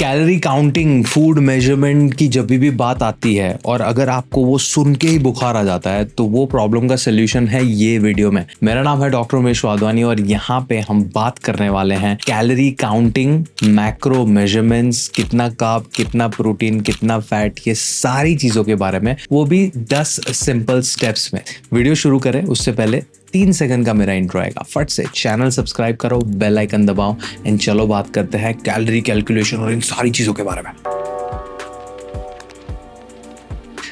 Calorie counting, food measurement की जब भी बात आती है और अगर आपको वो सुन के ही बुखार आ जाता है तो वो प्रॉब्लम का सोल्यूशन है ये वीडियो में। मेरा नाम है डॉक्टर उमेश वाधवानी और यहाँ पे हम बात करने वाले हैं कैलोरी काउंटिंग, मैक्रो मेजरमेंट्स, कितना कार्ब, कितना प्रोटीन, कितना फैट, ये सारी चीजों के बारे में, वो भी 10 सिंपल स्टेप्स में। वीडियो शुरू करें उससे पहले 3 सेकंड का मेरा इंट्रो आएगा। फट से चैनल सब्सक्राइब करो, बेल आइकन दबाओ एंड चलो बात करते हैं कैलोरी कैलकुलेशन और इन सारी चीजों के बारे में।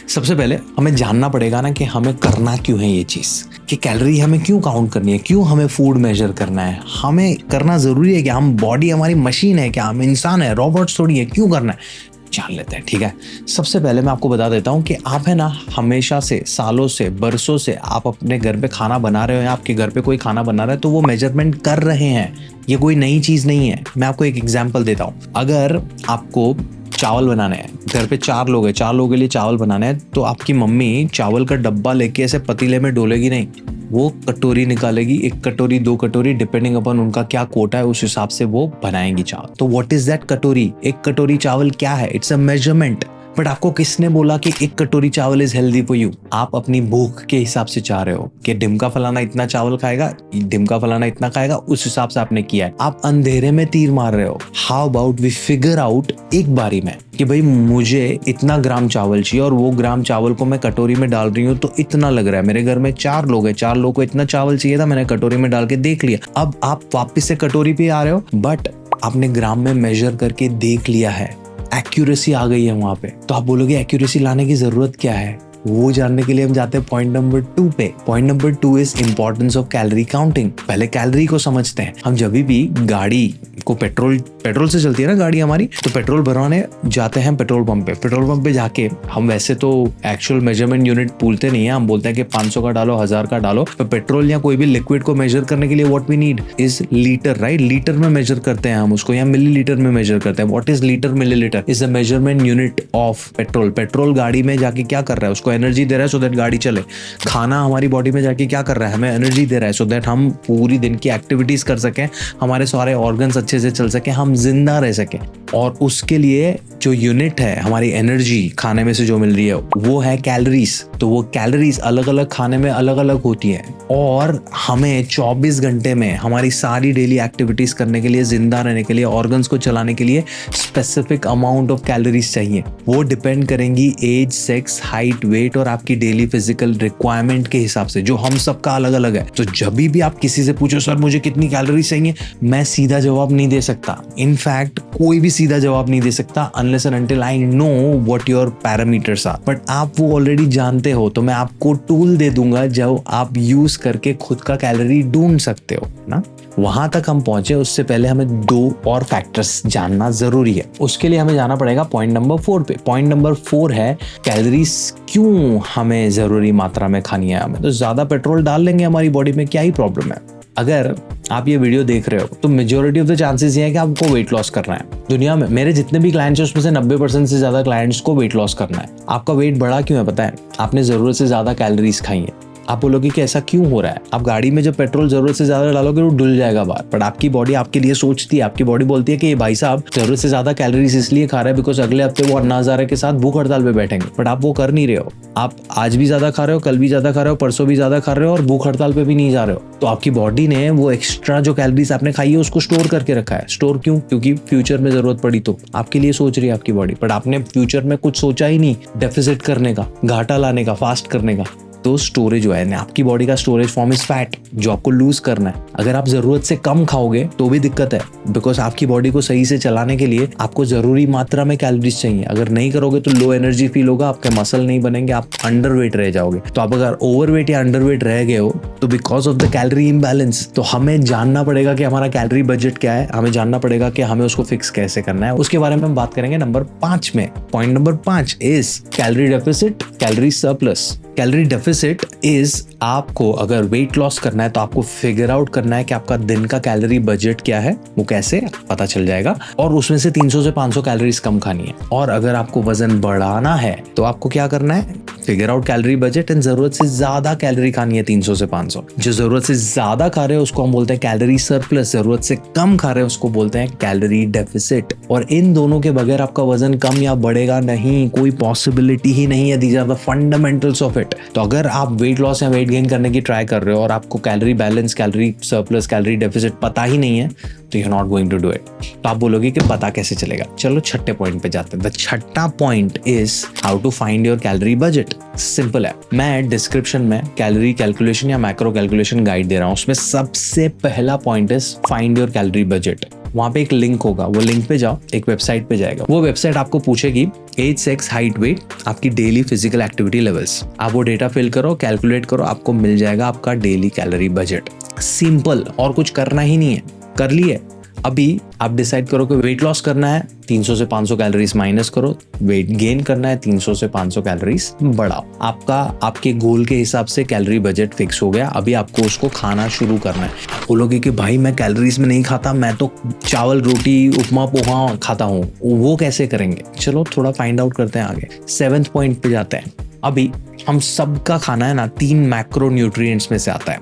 सबसे पहले हमें जानना पड़ेगा ना कि हमें करना क्यों है ये चीज, कि कैलोरी हमें क्यों काउंट करनी है, क्यों हमें फूड मेजर करना है। हमें करना जरूरी है कि हम बॉडी हमारी मशीन है, क्या हम इंसान है, रोबोट्स थोड़ी है, क्यों करना है जान लेते हैं। ठीक है, सबसे पहले मैं आपको बता देता हूँ कि आप है ना हमेशा से, सालों से, बरसों से आप अपने घर पे खाना बना रहे हो या आपके घर पे कोई खाना बना रहा है तो वो मेजरमेंट कर रहे हैं। ये कोई नई चीज नहीं है। मैं आपको एक एग्जांपल देता हूँ। अगर आपको चावल बनाने हैं, घर पे 4 लोग हैं, 4 लोगों के लिए चावल बनाने हैं, तो आपकी मम्मी चावल का डब्बा लेके ऐसे पतीले में डोलेगी नहीं, वो कटोरी निकालेगी, 1 कटोरी 2 कटोरी डिपेंडिंग अपॉन उनका क्या कोटा है उस हिसाब से वो बनाएंगी चावल। तो व्हाट इज दैट कटोरी? 1 कटोरी चावल क्या है? It's a measurement. बट आपको किसने बोला कि 1 कटोरी चावल इज हेल्दी फॉर यू? आप अपनी भूख के हिसाब से चाह रहे हो कि ढिमका फलाना इतना चावल खाएगा, ढिमका फलाना इतना खाएगा, उस हिसाब से आपने किया है। आप अंधेरे में तीर मार रहे हो। How about we figure out एक बारी में कि भाई मुझे इतना ग्राम चावल चाहिए और वो ग्राम चावल को मैं कटोरी में डाल रही हूँ तो इतना लग रहा है। मेरे घर में 4 लोग हैं, 4 लोगों को इतना चावल चाहिए था, मैंने कटोरी में डाल के देख लिया। अब आप वापस से कटोरी पे आ रहे हो, बट आपने ग्राम में मेजर करके देख लिया है, एक्यूरेसी आ गई है वहां पे। तो आप बोलोगे एक्यूरेसी लाने की जरूरत क्या है? वो जानने के लिए हम जाते हैं पॉइंट नंबर 2 पे। Point number 2 is importance of calorie counting. पहले कैलोरी को समझते हैं। हम जब भी गाड़ी को पेट्रोल से चलती है ना गाड़ी हमारी, तो पेट्रोल भरवाने जाते हैं पेट्रोल पंप पे। पेट्रोल पंप पे जाके हम वैसे तो एक्चुअल मेजरमेंट यूनिट पूछते नहीं है, हम बोलते हैं कि 500 का डालो, 1000 का डालो। तो पेट्रोल या कोई भी लिक्विड को मेजर करने के लिए what we need is litre, right? Litre में मेजर करते हैं हम उसको, या मिलीलीटर में मेजर करते हैं। What is litre? Millilitre is the measurement unit of petrol. Petrol गाड़ी में जाके क्या कर रहा है? उसको एनर्जी दे रहा है सो दैट गाड़ी चले। खाना हमारी बॉडी में जाके क्या कर रहा है? हमें एनर्जी दे रहा है सो दैट हम पूरी दिन की एक्टिविटीज कर सकें, हमारे सारे ऑर्गन्स अच्छे से चल सके, हम जिंदा रह सके। और उसके लिए जो यूनिट है हमारी एनर्जी खाने में से जो मिल रही है वो है कैलोरीज। तो वो कैलोरीज अलग अलग खाने में अलग अलग होती है और हमें 24 घंटे में हमारी सारी डेली एक्टिविटीज करने के लिए, जिंदा रहने के लिए, ऑर्गन्स को चलाने के लिए स्पेसिफिक अमाउंट ऑफ कैलोरीज चाहिए। वो डिपेंड करेंगी एज, सेक्स, हाइट, वेट और आपकी डेली फिजिकल रिक्वायरमेंट के हिसाब से, जो हम सबका अलग अलग है। तो जब भी आप किसी से पूछो सर मुझे कितनी कैलोरीज चाहिए, मैं सीधा जवाब नहीं दे सकता। इनफैक्ट कोई भी सीधा जवाब नहीं दे सकता unless and until I know what your parameters are। But आप वो ऑलरेडी जानते हो, तो मैं आपको टूल दे दूंगा जो आप यूज करके खुद का कैलोरी ढूंढ सकते हो ना। वहां तक हम पहुंचे उससे पहले हमें 2 और फैक्टर्स जानना जरूरी है। उसके लिए हमें जाना पड़ेगा पॉइंट नंबर 4 पे। पॉइंट नंबर 4 है कैलोरीज क्यों हमें जरूरी मात्रा में खानी है। हमें तो ज्यादा पेट्रोल डाल लेंगे हमारी बॉडी में, क्या ही प्रॉब्लम है? अगर आप ये वीडियो देख रहे हो तो मेजॉरिटी ऑफ द चांसेस ये है कि आपको वेट लॉस करना है। दुनिया में मेरे जितने भी क्लाइंट्स हैं उसमें से 90% से ज्यादा क्लाइंट्स को वेट लॉस करना है। आपका वेट बढ़ा क्यों है पता है? आपने जरूरत से ज्यादा कैलोरीज खाई है। आप बोलोगे कि ऐसा क्यों हो रहा है? आप गाड़ी में जब पेट्रोल जरूरत से ज्यादा डालोगे वो डुल जाएगा बाहर, बट आपकी बॉडी आपके लिए सोचती है, आपकी बॉडी बोलती है कि ये भाई साहब जरूरत से ज्यादा कैलोरीज इसलिए खा रहे हैं बिकॉज अगले हफ्ते वो अन्ना हजारे के साथ भूख हड़ताल पे बैठेंगे। बट आप वो कर नहीं रहे हो। आप आज भी ज्यादा खा रहे हो, कल भी ज्यादा खा रहे हो, परसों भी ज्यादा खा रहे हो और भूख हड़ताल पे भी नहीं जा रहे हो। तो आपकी बॉडी ने वो एक्स्ट्रा जो कैलोरीज आपने खाई है उसको स्टोर करके रखा है। स्टोर क्यों? क्योंकि फ्यूचर में जरूरत पड़ी तो आपके लिए सोच रही है आपकी बॉडी। बट आपने फ्यूचर में कुछ सोचा ही नहीं डेफिसिट करने का, घाटा लाने का, फास्ट करने का। तो स्टोरेज जो है, आपकी बॉडी का स्टोरेज फॉर्म इज फैट, जो आपको लूज करना है। अगर आप जरूरत से कम खाओगे तो भी दिक्कत है, बिकॉज आपकी बॉडी को सही से चलाने के लिए आपको जरूरी मात्रा में कैलोरीज चाहिए। अगर नहीं करोगे तो लो एनर्जी फील होगा, आपके मसल नहीं बनेंगे, आप अंडरवेट रह जाओगे। तो आप अगर ओवरवेट या अंडरवेट रह गए हो तो because of the calorie imbalance. तो हमें जानना पड़ेगा कि हमारा कैलोरी बजट क्या है, हमें जानना पड़ेगा कि हमें उसको फिक्स कैसे करना है। उसके बारे में हम बात करेंगे नंबर 5 में। Point number 5 is calorie deficit, calorie surplus. Calorie deficit is आपको अगर वेट लॉस करना है तो आपको फिगर आउट करना है कि आपका दिन का कैलोरी बजट क्या है, वो कैसे पता चल जाएगा, और उसमें से 300 से 500 कैलोरीज कम खानी है। और अगर आपको वजन बढ़ाना है तो आपको क्या करना है, figure out calorie budget and जरूरत से ज्यादा कैलोरी खानी है, 300 से 500। जो जरूरत से ज्यादा खा रहे हैं उसको हम बोलते हैं कैलोरी सरप्लस, जरूरत से कम खा रहे हैं उसको बोलते हैं कैलोरी डेफिसिट। और इन दोनों के बगैर आपका वजन कम या बढ़ेगा नहीं, कोई पॉसिबिलिटी ही नहीं है। These are the fundamentals of it. तो अगर आप वेट लॉस या वेट गेन करने की ट्राई कर रहे हो और आपको calorie balance, calorie surplus, calorie deficit पता ही नहीं है, तो you are not going to do it. तो आप बोलोगे कि पता कैसे चलेगा। चलो छठे पॉइंट पे जाते हैं। द छठा point is how to find your calorie budget. Simple है, मैं डिस्क्रिप्शन में कैलोरी कैलकुलेशन या मैक्रो कैलकुलेशन गाइड दे रहा हूँ, उसमें सबसे पहला point is find your calorie budget. वहां पे एक लिंक होगा, वो लिंक पे जाओ, एक वेबसाइट पे जाएगा। वो वेबसाइट आपको पूछेगी एज, सेक्स, हाइट, वेट, आपकी डेली फिजिकल एक्टिविटी लेवल्स। आप वो डेटा फिल करो, कैलकुलेट करो, आपको मिल जाएगा आपका डेली कैलोरी बजट। सिंपल, और कुछ करना ही नहीं है। कर लिए, अभी आप डिसाइड करो कि वेट लॉस करना है, 300 से 500 कैलोरीज माइनस करो, वेट गेन करना है, 300 से 500 कैलोरीज बढ़ाओ। आपका आपके गोल के हिसाब से कैलोरी बजट फिक्स हो गया। अभी आपको उसको खाना शुरू करना है। बोलोगे कि भाई मैं कैलोरीज में नहीं खाता, मैं तो चावल, रोटी, उपमा, पोहा खाता हूँ, वो कैसे करेंगे? चलो थोड़ा फाइंड आउट करते हैं आगे। 7th पॉइंट पे जाते हैं। अभी हम सबका खाना है ना 3 मैक्रो न्यूट्रिएंट्स में से आता है।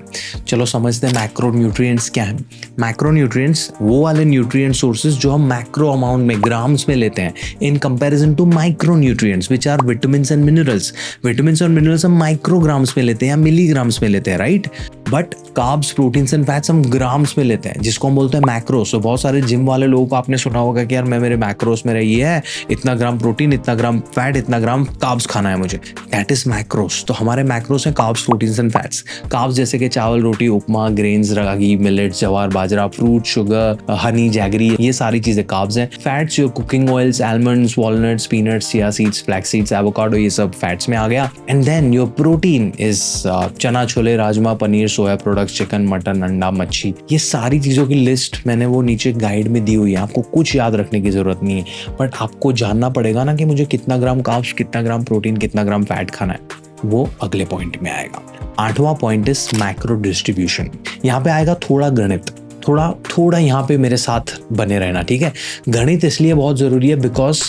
चलो समझते हैं मैक्रो न्यूट्रिएंट्स क्या है। मैक्रो न्यूट्रिएंट्स वो वाले न्यूट्रिएंट सोर्सेज जो हम मैक्रो अमाउंट में, ग्राम्स में लेते हैं, in comparison to micronutrients which are vitamins and minerals. Vitamins और मिनरल्स हम माइक्रोग्राम्स में लेते हैं या मिलीग्राम्स में लेते हैं, right? But carbs, proteins and fats हम ग्राम्स में लेते हैं, जिसको हम बोलते हैं मैक्रोस। तो बहुत सारे जिम वाले लोगों को आपने सुना होगा कि यार मैं मेरे मैक्रोस में ये है, इतना ग्राम प्रोटीन, इतना ग्राम फैट, इतना ग्राम कार्ब्स खाना है मुझे। That is macros. तो हमारे मैक्रोस हैं carbs, proteins and fats. Carbs जैसे कि चावल, रोटी, upma, grains, ragi, millets, jowar, bajra, fruit, sugar, honey, jaggery, ये सारी चीजें कार्ब्स हैं। Fats your cooking oils, almonds, walnuts, peanuts, chia seeds, flax seeds, avocado, ये सब फैट्स में आ गया। And then your protein is chana, chole, rajma, paneer, soya products, chicken, mutton, अंडा, मच्छी। ये सारी चीजों की लिस्ट मैंने वो नीचे गाइड में दी हुई है। आपको कुछ याद रखने की जरूरत नहीं है, बट आपको जानना पड़ेगा ना कि मुझे कितना ग्राम कार्ब्स, कितना ग्राम प्रोटीन, कितना ग्राम फैट खाना है। वो अगले पॉइंट में आएगा। 8वां पॉइंट इज मैक्रो डिस्ट्रीब्यूशन। यहाँ पे आएगा थोड़ा गणित, थोड़ा यहाँ पे मेरे साथ बने रहना, ठीक है? गणित इसलिए बहुत जरूरी है because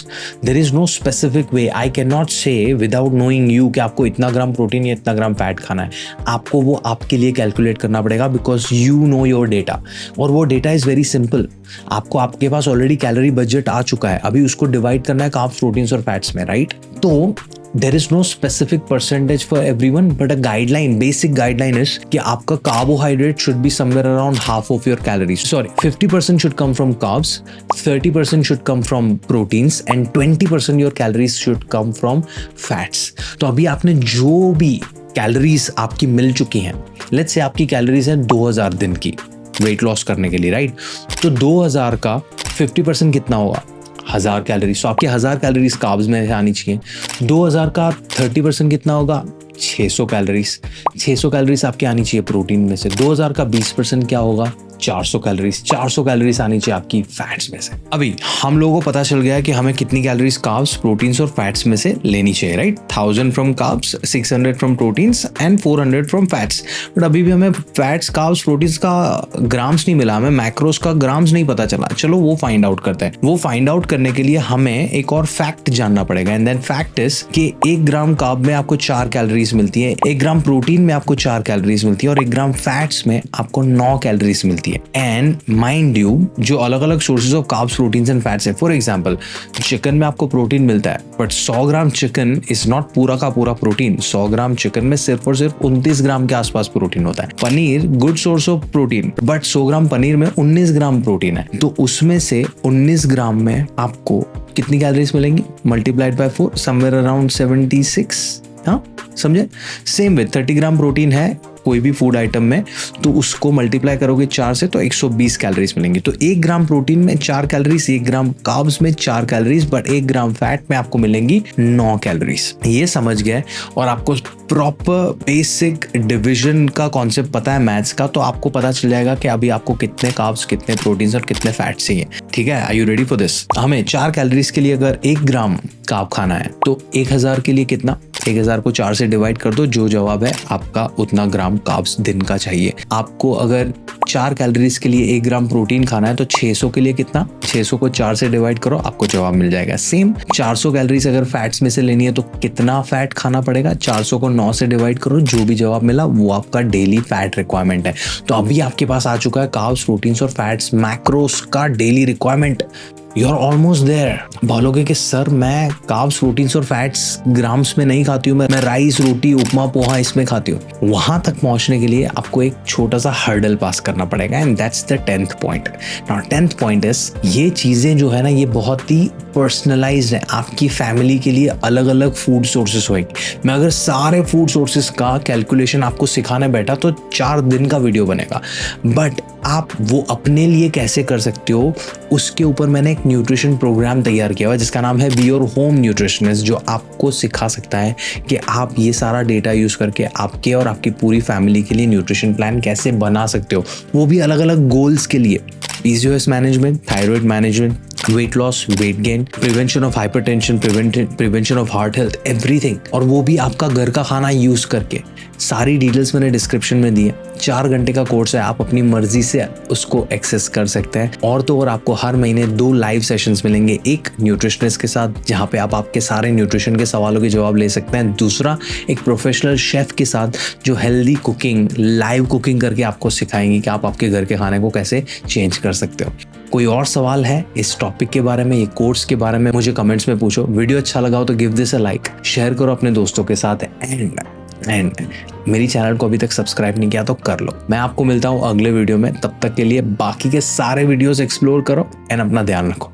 there is no specific way. I can not say without knowing you कि आपको इतना ग्राम प्रोटीन या इतना ग्राम फैट खाना है। आपको वो आपके लिए कैलकुलेट करना पड़ेगा because you know your data. और वो डेटा इज वेरी सिंपल। आपको, आपके पास ऑलरेडी कैलोरी बजट आ चुका है, अभी उसको डिवाइड करना है कार्ब्स, प्रोटीन्स और फैट्स में, राइट? तो there is no specific percentage for everyone, but a guideline, basic guideline is कि आपका carbohydrate should be somewhere around half of your calories. Sorry, 50% should come from carbs, 30% should come from proteins, and 20% your calories should come from fats. तो अभी आपने जो भी calories आपकी मिल चुकी हैं, let's say आपकी कैलोरीज हैं 2000 दिन की वेट लॉस करने के लिए, राइट? तो 2000 का 50% कितना होगा? 1000 कैलोरीज। तो आपके 1000 कैलोरीज कार्ब्स में आनी चाहिए। 2000 का 30% कितना होगा? 600 कैलोरीज। 600 कैलोरीज आपके आनी चाहिए प्रोटीन में से। 2000 का 20% क्या होगा? 400 कैलोरीज। 400 कैलोरीज आनी चाहिए आपकी फैट्स में से। अभी हम लोगों को पता चल गया है कि हमें कितनी कैलोरीज कार्ब्स, प्रोटीन्स और फैट्स में से लेनी चाहिए, right? 1000 from carbs, 600 from proteins and 400 from fats. But अभी भी हमें फैट्स, कार्ब्स, प्रोटीन्स का ग्राम्स नहीं मिला, हमें मैक्रोस का ग्राम्स नहीं पता चला। चलो वो फाइंड आउट करते हैं। वो फाइंड आउट करने के लिए हमें एक और फैक्ट जानना पड़ेगा। एंड देन फैक्ट इज कि 1 ग्राम कार्ब में आपको 4 कैलोरीज मिलती है, 1 ग्राम प्रोटीन में आपको 4 कैलोरीज मिलती है और 1 ग्राम फैट्स में आपको 9 कैलोरीज मिलती है। एंड माइंड यू, जो अलग अलग sources of carbs, proteins and fats है, फॉर एग्जांपल चिकन में आपको प्रोटीन मिलता है, but 100 gram chicken is not पूरा का पूरा प्रोटीन। 100 ग्राम चिकन में सिर्फ और सिर्फ 29 ग्राम के आसपास प्रोटीन होता है। Paneer good source of protein, but 100 ग्राम पनीर में 19 ग्राम प्रोटीन है। तो उसमें से 19 ग्राम में आपको कितनी कैलोरीज मिलेंगी? Multiplied by 4, somewhere around 76। हाँ, समझे? सेम विद 30 ग्राम प्रोटीन है कोई भी फूड आइटम में, तो उसको मल्टीप्लाई करोगे 4 से तो 120 कैलोरीज मिलेंगी। तो 1 ग्राम प्रोटीन में 4 कैलोरीज, 1 ग्राम कार्ब्स में 4 कैलोरीज, बट 1 ग्राम फैट में आपको मिलेंगी 9 कैलोरीज। ये समझ गए और आपको प्रॉपर बेसिक डिविजन का कॉन्सेप्ट पता है मैथ्स का, तो आपको पता चल जाएगा कि अभी आपको कितने कार्ब्स, कितने प्रोटीन्स और कितने फैट्स चाहिए। ठीक है, are you ready for this? हमें 4 कैलोरीज के लिए अगर 1 ग्राम कार्ब खाना है तो 1000 के लिए कितना? 1000 को 4 से डिवाइड कर दो, जो जवाब है आपका उतना ग्राम कार्ब्स दिन का चाहिए। आपको अगर 4 कैलोरीज के लिए 1 ग्राम प्रोटीन खाना है तो 600 के लिए कितना, 600 को 4 से डिवाइड करो, आपको जवाब मिल जाएगा। सेम 400 कैलोरीज अगर फैट्स में से लेनी है तो कितना फैट खाना पड़ेगा, 400 को 9 से डिवाइड करो, जो भी जवाब मिला वो आपका डेली फैट रिक्वायरमेंट है। तो अभी आपके पास आ चुका है कार्ब्स, प्रोटीन्स और फैट्स मैक्रोस का daily requirement. You are almost there. बोलोगे कि सर मैं कार्ब्स, प्रोटीन्स और फैट्स ग्राम्स में नहीं खाती हूँ, मैं राइस, रोटी, उपमा, पोहा इसमें खाती हूँ। वहां तक पहुंचने के लिए आपको एक छोटा सा हर्डल पास करना पड़ेगा, and that's the 10th point. Now 10th point is, ये चीजें जो है ना ये बहुत ही पर्सनलाइज्ड है। आपकी फैमिली के लिए अलग अलग फूड सोर्सेस होंगे। मैं अगर सारे फूड सोर्सेस का कैलकुलेशन आपको सिखाने बैठा तो 4 दिन का वीडियो बनेगा, बट आप वो अपने लिए कैसे कर सकते हो उसके ऊपर मैंने एक न्यूट्रिशन प्रोग्राम तैयार किया हुआ है जिसका नाम है बी योर होम न्यूट्रिशनिस्ट, जो आपको सिखा सकता है कि आप ये सारा डेटा यूज करके आपके और आपकी पूरी फैमिली के लिए न्यूट्रिशन प्लान कैसे बना सकते हो, वो भी अलग अलग गोल्स के लिए। PCOS management, thyroid management, weight loss, weight gain, prevention of hypertension, prevention of heart health, everything, और वो भी आपका घर का खाना यूज करके। सारी डिटेल्स मैंने डिस्क्रिप्शन में दी है। 4 घंटे का कोर्स है, आप अपनी मर्जी से उसको एक्सेस कर सकते हैं। और तो और आपको हर महीने 2 लाइव सेशंस मिलेंगे, एक न्यूट्रिशनिस्ट के साथ जहाँ पे आप आपके सारे न्यूट्रिशन के सवालों के जवाब ले सकते हैं, दूसरा एक प्रोफेशनल शेफ के साथ जो हेल्दी कुकिंग, लाइव कुकिंग करके आपको सिखाएंगे कि आप आपके घर के खाने को कैसे चेंज कर सकते हो। कोई और सवाल है इस टॉपिक के बारे में, ये कोर्स के बारे में, मुझे कमेंट्स में पूछो। वीडियो अच्छा लगा हो तो give this a like, share करो अपने दोस्तों के साथ, एंड मेरी चैनल को अभी तक सब्सक्राइब नहीं किया तो कर लो। मैं आपको मिलता हूँ अगले वीडियो में, तब तक के लिए बाकी के सारे वीडियोस एक्सप्लोर करो एंड अपना ध्यान रखो।